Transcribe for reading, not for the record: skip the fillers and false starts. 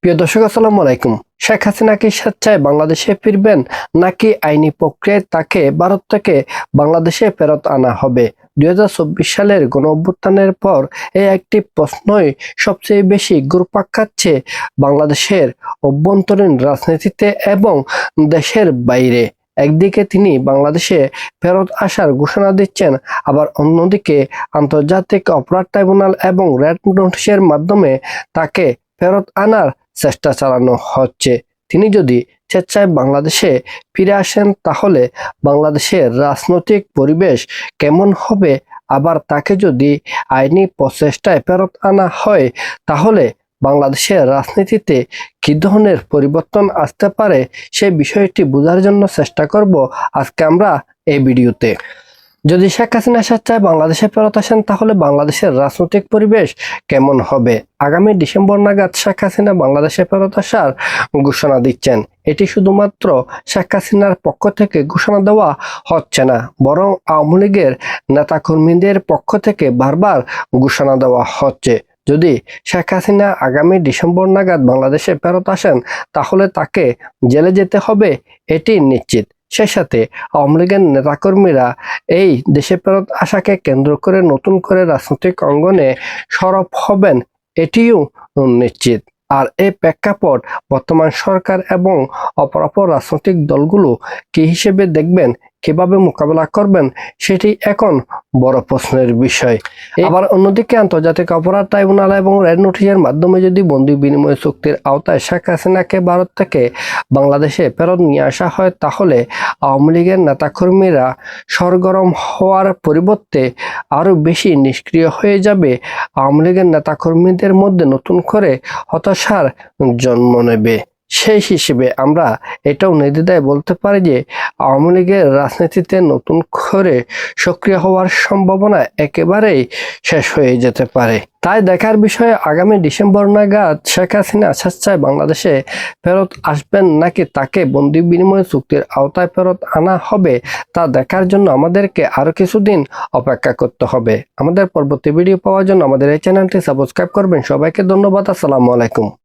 প্রিয় দর্শক, আসসালামু আলাইকুম। শেখ হাসিনা কি স্বেচ্ছায় বাংলাদেশে ফিরবেন, নাকি আইনি প্রক্রিয়ায় তাকে ভারত থেকে বাংলাদেশে ফেরত আনা হবে? 2024 সালের গণঅভ্যুত্থানের পর এই একটি প্রশ্নই সবচেয়ে বেশি ঘুরপাক খাচ্ছে বাংলাদেশের অভ্যন্তরীণ রাজনীতিতে এবং দেশের বাইরে। একদিকে তিনি বাংলাদেশে ফেরত আসার ঘোষণা দিচ্ছেন, আবার অন্যদিকে আন্তর্জাতিক অপরাধ ট্রাইব্যুনাল এবং রেড নোটিশের মাধ্যমে তাকে ফেরত আনার চেষ্টা চালানো হচ্ছে। তিনি যদি স্বেচ্ছায় বাংলাদেশে ফিরে আসেন, তাহলে বাংলাদেশের রাজনৈতিক পরিবেশ কেমন হবে? আবার তাকে যদি আইনি প্রচেষ্টায় ফেরত আনা হয়, তাহলে বাংলাদেশের রাজনীতিতে কি ধরনের পরিবর্তন আসতে পারে, সেই বিষয়টি বোঝার জন্য চেষ্টা করব আজকে আমরা এই ভিডিওতে। যদি শেখ হাসিনা স্বেচ্ছায় বাংলাদেশে ফেরত আসেন, তাহলে বাংলাদেশের রাজনৈতিক পরিবেশ কেমন হবে? আগামী ডিসেম্বর নাগাদ শেখ হাসিনা বাংলাদেশে ফেরত আসার ঘোষণা দিচ্ছেন। এটি শুধুমাত্র শেখ হাসিনার পক্ষ থেকে ঘোষণা দেওয়া হচ্ছে না, বরং আওয়ামী লীগের নেতাকর্মীদের পক্ষ থেকে বারবার ঘোষণা দেওয়া হচ্ছে। যদি শেখ হাসিনা আগামী ডিসেম্বর নাগাদ বাংলাদেশে ফেরত আসেন, তাহলে তাকে জেলে যেতে হবে, এটি নিশ্চিত। সেই সাথে আওয়ামী লীগের নেতাকর্মীরা এই দেশে ফেরত আসাকে কেন্দ্র করে নতুন করে রাজনৈতিক অঙ্গনে সরব হবেন, এটিও নিশ্চিত। আর এই প্রেক্ষাপট বর্তমান সরকার এবং অপরাপর রাজনৈতিক দলগুলো কি হিসেবে দেখবেন, কিভাবে মোকাবেলা করবেন, সেটি এখন বড় প্রশ্নের বিষয়। আবার অন্যদিকে আন্তর্জাতিক অপরাধ ট্রাইব্যুনাল এবং রেড নোটিশের মাধ্যমে যদি বন্দি বিনিময় চুক্তির আওতায় শেখ হাসিনাকে ভারত থেকে বাংলাদেশে ফেরত নিয়ে আসা হয়, তাহলে আওয়ামী লীগের নেতাকর্মীরা সরগরম হওয়ার পরিবর্তে আরও বেশি নিষ্ক্রিয় হয়ে যাবে। আওয়ামী লীগের নেতাকর্মীদের মধ্যে নতুন করে হতাশার জন্ম নেবে। সেই হিসেবে আমরা এটাও নির্দ্বিধায় বলতে পারি যে আওয়ামী লীগের রাজনীতিতে নতুন করে সক্রিয় হওয়ার সম্ভাবনা একেবারেই শেষ হয়ে যেতে পারে। তাই দেখার বিষয়ে আগামী ডিসেম্বর নাগাদ শেখ হাসিনা স্বেচ্ছায় বাংলাদেশে ফেরত আসবেন, নাকি তাকে বন্দি বিনিময় চুক্তির আওতায় ফেরত আনা হবে, তা দেখার জন্য আমাদেরকে আরো কিছুদিন অপেক্ষা করতে হবে। আমাদের পরবর্তী ভিডিও পাওয়ার জন্য আমাদের এই চ্যানেলটি সাবস্ক্রাইব করবেন। সবাইকে ধন্যবাদ। আসসালামু আলাইকুম।